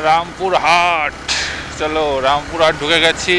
রামপুরহাট। চলো রামপুরহাট ঢুকে গেছি।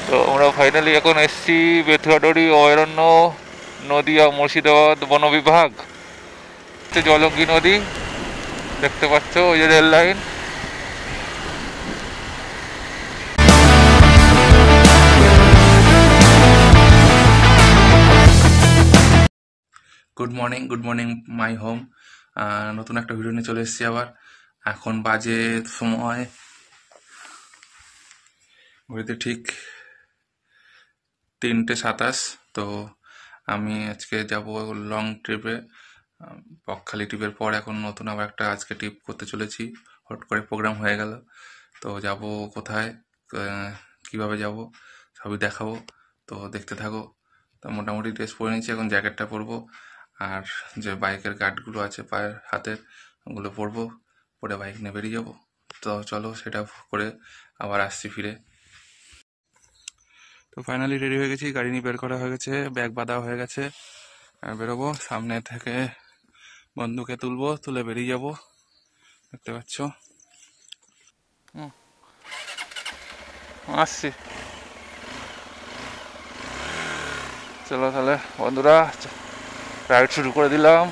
তো আমরা ফাইনালি এখন এসছি বেথুয়াডরি অভয়ারণ্য, নদিয়া মুর্শিদাবাদ বন বিভাগ। জলঙ্গি নদী দেখতে পাচ্ছ, ওই যে rail line. Good morning my home. নতুন একটা ভিডিও নিয়ে চলে এসেছি আবার। এখন বাজে সময় ঘড়িতে ঠিক 3:27। তো আমি আজকে যাব লং ট্রিপে, বকখালি ট্রিপের পর এখন নতুন আবার একটা আজকে ট্রিপ করতে চলেছি। হট করে প্রোগ্রাম হয়ে গেল। তো যাব কোথায়, কিভাবে যাব সবই দেখাবো। তো দেখতে থাকো। তো মোটামুটি ড্রেস পরে নিয়েছি, এখন জ্যাকেটটা পরবো, আর যে বাইকের গার্ডগুলো আছে পায়ের হাতের ওগুলো পরবো, পরে বাইক নিয়ে বেরিয়ে যাবো। তো চলো সেটা করে আবার আসছি ফিরে। তো ফাইনালি রেডি হয়ে গেছি, গাড়ি নিয়ে বের করা হয়ে গেছে, ব্যাগ বাঁধা হয়ে গেছে, আর বেরোবো। সামনে থেকে বন্ধুকে তুলবো, তুলে বেরিয়ে যাবো, দেখতে পাচ্ছ। আসছি, চলো তাহলে বন্ধুরা, রাইড শুরু করে দিলাম।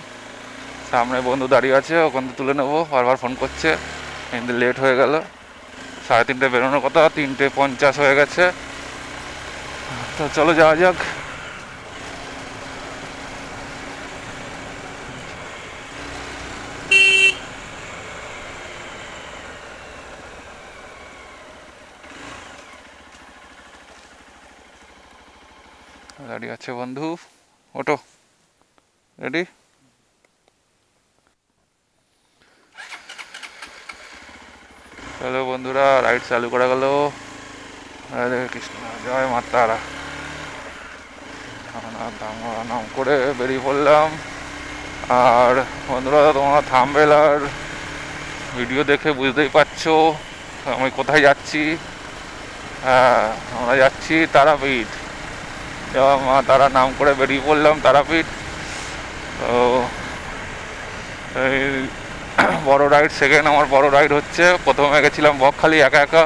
সামনে বন্ধু দাঁড়িয়ে আছে, ওখান থেকে তুলে নেবো, বারবার ফোন করছে, কিন্তু লেট হয়ে গেল। 3:30 বেরোনোর কথা, 3:50 হয়ে গেছে। তো চলো যাওয়া যাক। দাঁড়িয়ে আছে বন্ধু, ওটো রেডি। চলো বন্ধুরা, রাইড চালু করা গেল। হরে কৃষ্ণ, জয় মা তারা। নাম করে বেরিয়ে পড়লাম। আর বন্ধুরা, তোমরা থাম্বনেল আর ভিডিও দেখে বুঝতেই পারছো আমি কোথায় যাচ্ছি। হ্যাঁ, আমরা যাচ্ছি তারাপীঠ। জয় মা তারা নাম করে বেরিয়ে পড়লাম তারাপীঠ। তো এই বড় রাইড, সেকেন্ড আমার বড় রাইড হচ্ছে। প্রথমে গেছিলাম বকখালি একা একা,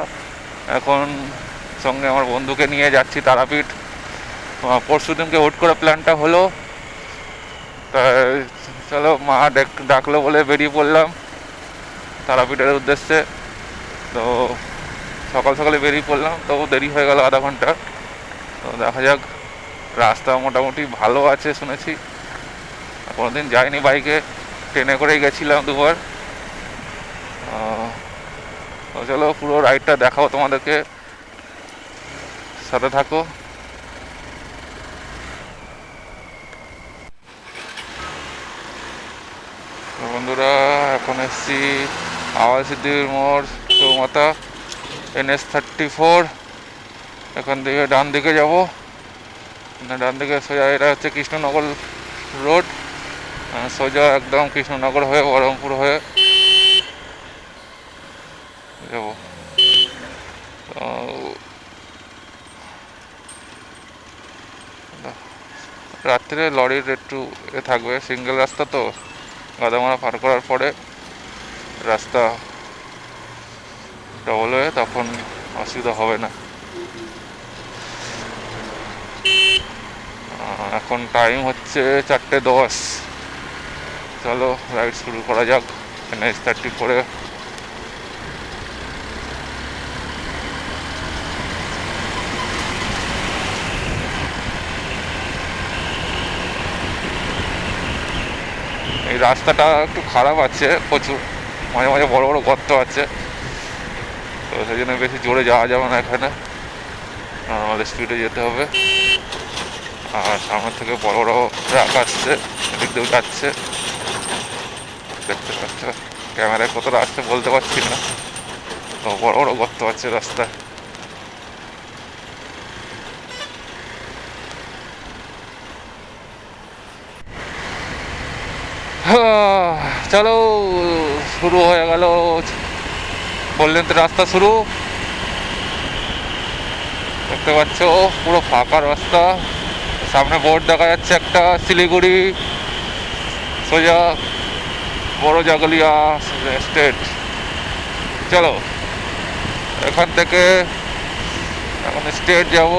এখন সঙ্গে আমার বন্ধুকে নিয়ে যাচ্ছি তারাপীঠ। পরশু দিনকে হুট করে প্ল্যানটা হলো, তাই চলো মা ডাকলো বলে বেরিয়ে পড়লাম তারাপীঠের উদ্দেশ্যে। তো সকাল সকালে বেরিয়ে পড়লাম, তবু দেরি হয়ে গেল আধা ঘন্টা। তো দেখা যাক, রাস্তা মোটামুটি ভালো আছে শুনেছি। কোনোদিন যাইনি বাইকে, ট্রেনে করেই গেছিলাম দুবার। তো চলো পুরো রাইডটা দেখাও তোমাদেরকে, সাথে থাকো। বন্ধুরা, এখন এসছি আওয়ালসিদ্ধির মোড় চৌমাথা, NH34। এখান থেকে ডান দিকে যাব, ডান দিকে সোজা, এটা হচ্ছে কৃষ্ণনগর রোড, সোজা একদম কৃষ্ণনগর হয়ে বহরমপুর হয়ে যাব। রাত্রে লরির একটু থাকবে, সিঙ্গেল রাস্তা তো, গাদামারা পার করার পরে রাস্তা ডবল হয়ে, তখন অসুবিধা হবে না। এখন টাইম হচ্ছে 4:10। চলো রাইড শুরু করা যাক NH30 করে। এই রাস্তাটা একটু খারাপ আছে, প্রচুর মাঝে মাঝে বড় বড় গর্ত আছে, তো সেই জন্য বেশি জোরে যাওয়া যাবে না এখানে, নর্মাল স্পিডে যেতে হবে। আর সামনে থেকে বড় বড় ট্রাক আসছে, এদিক দিয়েও যাচ্ছে, দেখতে পাচ্ছ। ক্যামেরায় কতটা আসছে বলতে পারছি না, তো বড় বড় গর্ত আছে রাস্তায়। চলো শুরু হয়ে গেল, বললেন তো রাস্তা শুরু। দেখতে পাচ্ছ পুরো ফাঁকা রাস্তা, সামনে বোর্ড দেখা যাচ্ছে একটা, শিলিগুড়ি সোজা বড় জাগলিয়া স্টেট। চলো এখান থেকে এখন স্ট্রেট যাব।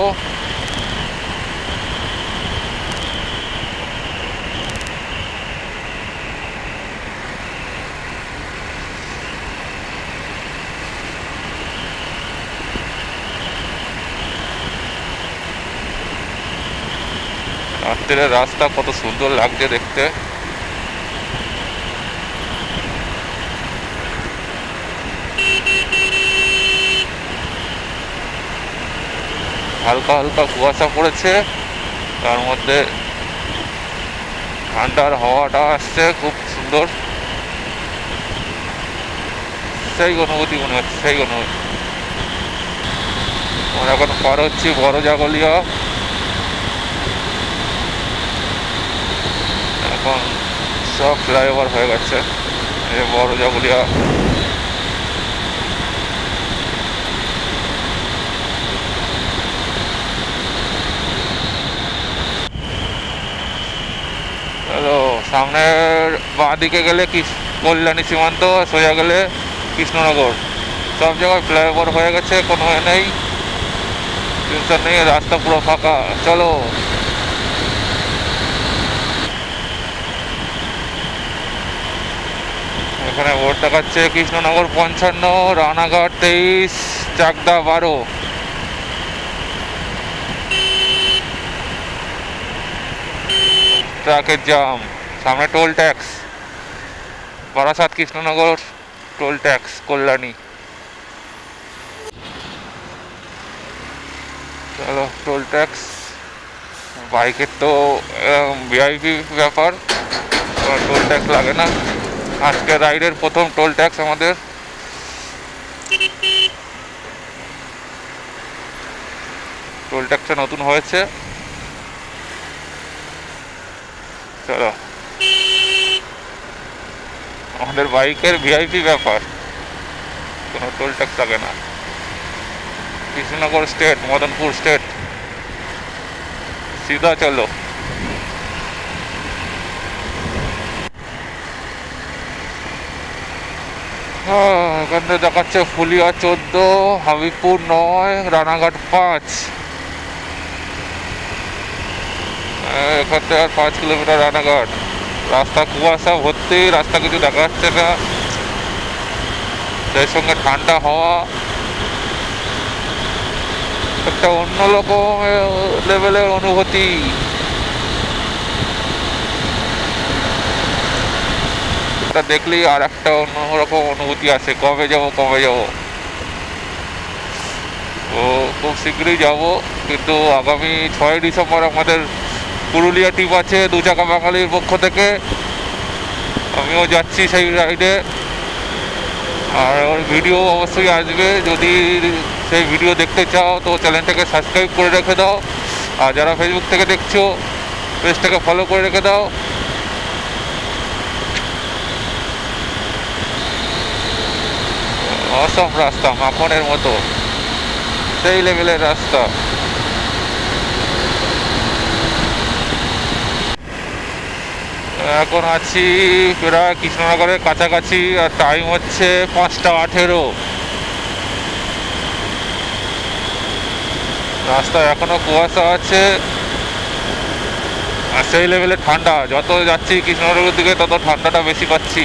রাত্রের রাস্তা কত সুন্দর লাগছে দেখতে। হালকা হালকা কুয়াশা পড়েছে, তার মধ্যে ঠান্ডার হাওয়াটা আসছে, খুব সুন্দর। সেই অনুভূতি মনে হচ্ছে, সেই অনুভূতি। আমরা এখন পার হচ্ছি বড় জাগলিয়া। এখন সব ফ্লাইওভার হয়ে গেছে, এই বড় জাগলিয়া। সামনের বাঁ দিকে গেলে কল্যাণী সীমান্ত, সোজা গেলে কৃষ্ণনগর। সব জায়গায় ফ্লাইওভার হয়ে গেছে, কোনো নেই, টেনশন নেই, রাস্তা পুরো ফাঁকা। চলো। এখানে ভোট দেখাচ্ছে কৃষ্ণনগর 55, রানাঘাট 23, চাকদা 12। ট্রাকের জাম, সামনে toll tax, Barasat Krishnanagar toll tax, Kalyani. চলো, টোল ট্যাক্স। বাইকের তো ভিআইপি ব্যাপার, টোল ট্যাক্স লাগে না। আজকে রাইডের প্রথম টোল ট্যাক্স আমাদের। টোল ট্যাক্সটা নতুন হয়েছে। চলো, আমাদের বাইকের ভিআইপি ব্যাপার, কোনো টোল ট্যাক্স লাগে না। কৃষ্ণনগর স্টেট, মদনপুর স্টেট, সিধা চলো। এখান থেকে দেখাচ্ছে ফুলিয়া 14, হাবিবপুর 9, রানাঘাট 5। এখান থেকে আর 5 কিলোমিটার রানাঘাট। রাস্তা কুয়াশা ভর্তি, রাস্তা কিছু দেখা যাচ্ছে না, সেই সঙ্গে ঠান্ডা হাওয়া, একটা অন্যরকম লেভেলের অনুভূতি। এটা দেখলেই আর একটা অন্যরকম অনুভূতি আছে, কবে যাব কবে যাব। ও খুব শীঘ্রই যাব, কিন্তু আগামী 6 ডিসেম্বর আমাদের পুরুলিয়া টিপ আছে 2 চাকা বাঙালির পক্ষ থেকে, আমিও যাচ্ছি সেই রাইডে। আর ওর ভিডিও অবশ্যই আসবে, যদি সেই ভিডিও দেখতে চাও তো চ্যানেলটাকে সাবস্ক্রাইব করে রেখে দাও। আর যারা ফেসবুক থেকে দেখছো, পেজটাকে ফলো করে রেখে দাও। অসম রাস্তা, মাখনের মতো, সেই লেভেলের রাস্তা। এখন আছি প্রায় কৃষ্ণনগরের কাছাকাছি, আর টাইম হচ্ছে 5টা 18। রাস্তায় এখনো কুয়াশা আছে, আর সেই লেভেলে ঠান্ডা। যত যাচ্ছি কৃষ্ণনগরের দিকে তত ঠান্ডাটা বেশি পাচ্ছি।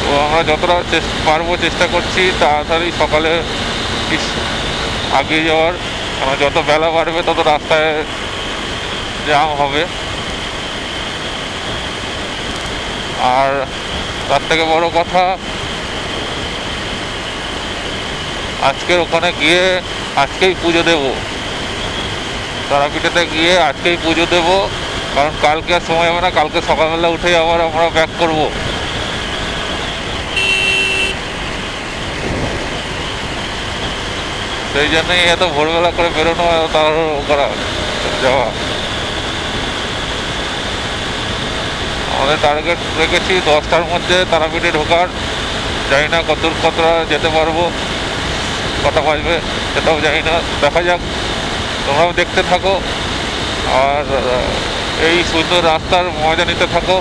তো আমরা যতটা পারবো চেষ্টা করছি তাড়াতাড়ি সকালে আগিয়ে যাওয়ার, কারণ যত বেলা বাড়বে তত রাস্তায় জ্যাম হবে। আর তার থেকে বড় কথা, আজকের ওখানে গিয়ে আজকেই পুজো দেব, তারাপীঠেতে গিয়ে আজকেই পুজো দেব, কারণ কালকে আর সময় হবে না। কালকে সকালবেলা উঠেই আবার আমরা ব্যাক করব। সেই জন্যই এত ভোরবেলা করে বেরোনো, তাড়াহুড়ো করা যাওয়া। আমাদের টার্গেট রেখেছি 10টার মধ্যে তারাপীঠে ঢোকার। জানি না কতটা যেতে পারবো, কটা বাজবে সেটাও জানি না, দেখা যাক। তোমরাও দেখতে থাকো আর এই সুন্দর রাস্তার মজা নিতে থাকো।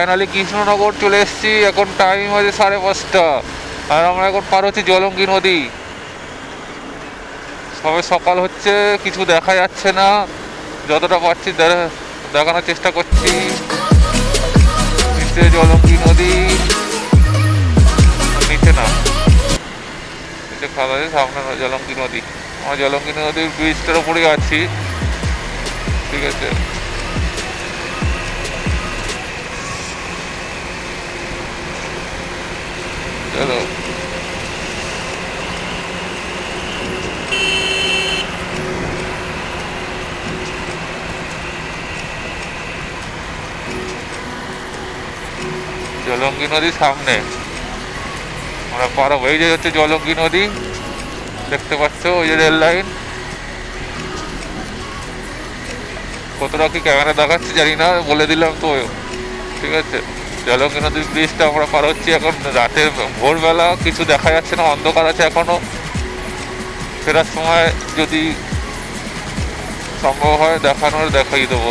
ফাইনালি কৃষ্ণনগর চলে এসেছি। এখন টাইম আছে 5:30, আর আমরা এখন পার হচ্ছি জলঙ্গি নদী। সবে সকাল হচ্ছে, কিছু দেখা যাচ্ছে না, যতটা পারছি দেখানোর চেষ্টা করছি। নিচে জলঙ্গি নদী, নিচে না, নিচে খাওয়া আছে, সামনে জলঙ্গি নদী। আমরা জলঙ্গি নদীর ব্রিজটার উপরে আছি, ঠিক আছে। চলো, জলঙ্গি নদীর সামনে আমরা পার হয়ে যে হচ্ছে জলঙ্গি নদী, দেখতে পাচ্ছ ওই যে রেল লাইন। কতটা কি ক্যামেরা দেখাচ্ছে জানি না, বলে দিলাম তো, ঠিক আছে। জলঙ্গি নদীর ব্রিজটা আমরা পার হচ্ছি এখন। রাতের ভোরবেলা কিছু দেখা যাচ্ছে না, অন্ধকার আছে এখনো। ফেরার সময় যদি সম্ভব হয় দেখাই দেবো।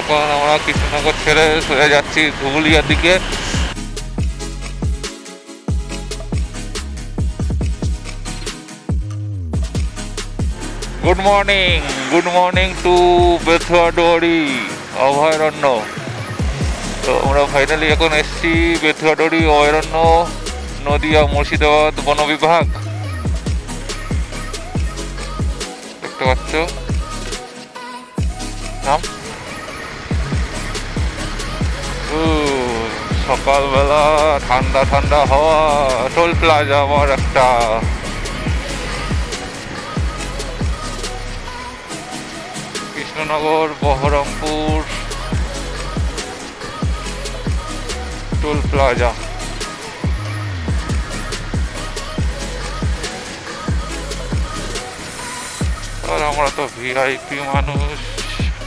এখন আমরা কৃষ্ণনগর ছেড়ে সরে যাচ্ছি ধুবুলিয়ার দিকে। গুড মর্নিং টু বেথুয়াডুয়ারি অভয়ারণ্য। তো আমরা ফাইনালি এখন এসছি বেথুয়াডুয়ারি অভয়ারণ্য, নদিয়া মুর্শিদাবাদ বন বিভাগ, দেখতে পাচ্ছ নাম। সকালবেলা ঠান্ডা ঠান্ডা হাওয়া, টোল প্লাজা আমার একটা। Krishnanagar Baharampur toll plaza. আর আমরা তো ভিআইপি মানুষ,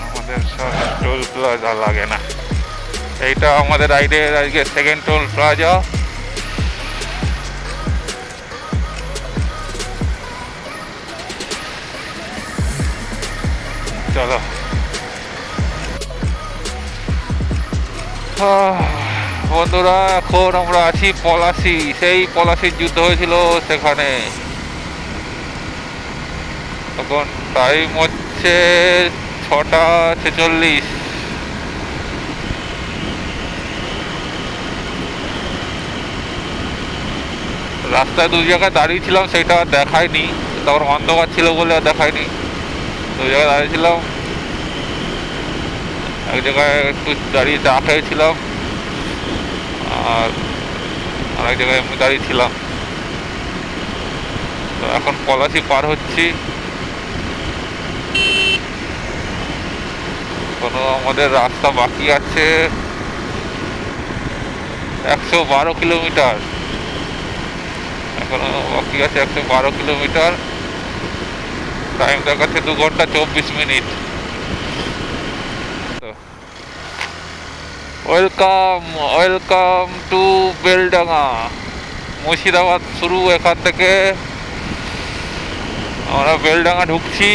আমাদের সব টোল প্লাজা লাগে না। এইটা আমাদের রাইডের আজকে সেকেন্ড টোল প্লাজা। চলো, বন্ধুরা এখন আমরা আছি পলাশি। সেই পলাশির যুদ্ধ হয়েছিল সেখানে। তখন টাইম হচ্ছে 6:46। রাস্তায় দু জায়গায় দাঁড়িয়েছিলাম, সেটা দেখায়নি, তখন অন্ধকার ছিল বলে আর দেখায়নি। দু জায়গায় দাঁড়িয়েছিলাম, এক জায়গায় একটু দাঁড়িয়ে চা খেয়েছিলাম, আর আরেক জায়গায় এমনি দাঁড়িয়েছিলাম। তো এখন পলাশি পার হচ্ছি। কোনো আমাদের রাস্তা বাকি আছে 112 কিলোমিটার, এখনো বাকি আছে 112 কিলোমিটার। টাইম দেখাচ্ছে 2 ঘন্টা 24 minute. Welcome to Beldanga. Murshidabad শুরু, এখান থেকে আমরা বেলডাঙ্গা ঢুকছি।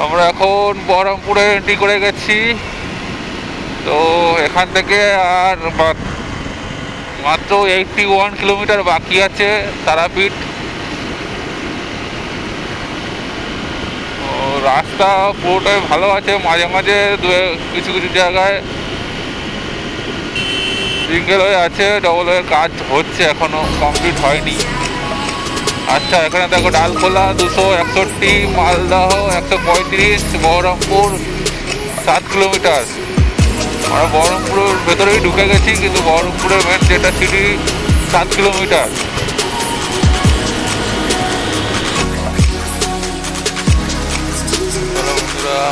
আমরা এখন বহরমপুরে এন্ট্রি করে গেছি। তো এখান থেকে আর মাত্র 81 কিলোমিটার বাকি আছে তারাপীঠ। রাস্তা পুরোটাই ভালো আছে, মাঝে মাঝে কিছু কিছু জায়গায় সিঙ্গেল হয়ে আছে, ডবল হয়ে কাজ হচ্ছে, এখনো কমপ্লিট হয়নি। আচ্ছা, এখানে দেখো ডালখোলা 261, মালদহ 135, বহরমপুর 7 কিলোমিটার। আমরা বহরমপুরের ভেতরেই ঢুকে গেছি, কিন্তু বহরমপুরের মেন যেটা সিটি 7 কিলোমিটার।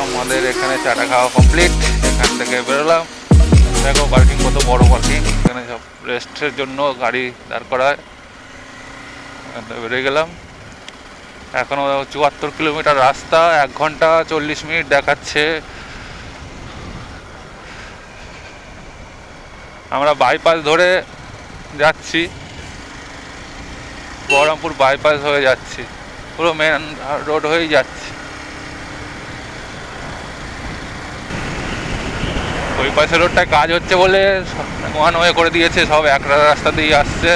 আমাদের এখানে চাটা খাওয়া কমপ্লিট, এখান থেকে বেরোলাম। দেখো পার্কিং কত বড় পার্কিং, এখানে সব রেস্টের জন্য গাড়ি দাঁড় করায়। বেরিয়ে গেলাম। এখনো 74 কিলোমিটার রাস্তা, 1 ঘন্টা 40 মিনিট দেখাচ্ছে। আমরা বাইপাস ধরে যাচ্ছি, বহরমপুর বাইপাস হয়ে যাচ্ছি। পুরো মেন রোড হয়েই যাচ্ছে। ওই পাশে রোডটায় কাজ হচ্ছে বলে ওয়ান ওয়ে করে দিয়েছে, সব এক রাস্তা দিয়ে আসছে।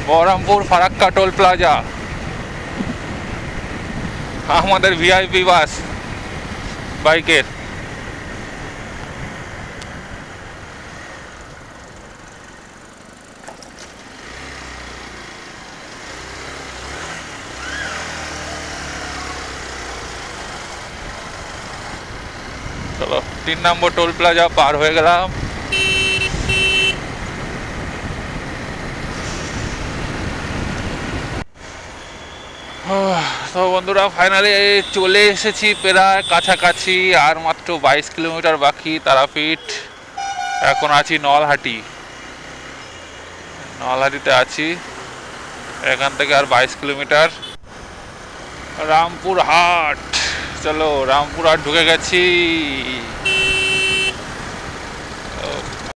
বহরমপুর ফারাক্কা টোল প্লাজা, আমাদের ভিআইপি বাস বাইকের। চলো 3 নম্বর টোল প্লাজা পার হয়ে গেলাম। তো বন্ধুরা ফাইনালি চলে এসেছি প্রায় কাছাকাছি, আর মাত্র 22 কিলোমিটার বাকি তারাপীঠ। এখন আছি নলহাটিতে আছি। এখান থেকে আর 22 কিলোমিটার রামপুরহাট। চলো রামপুরহাট ঢুকে গেছি।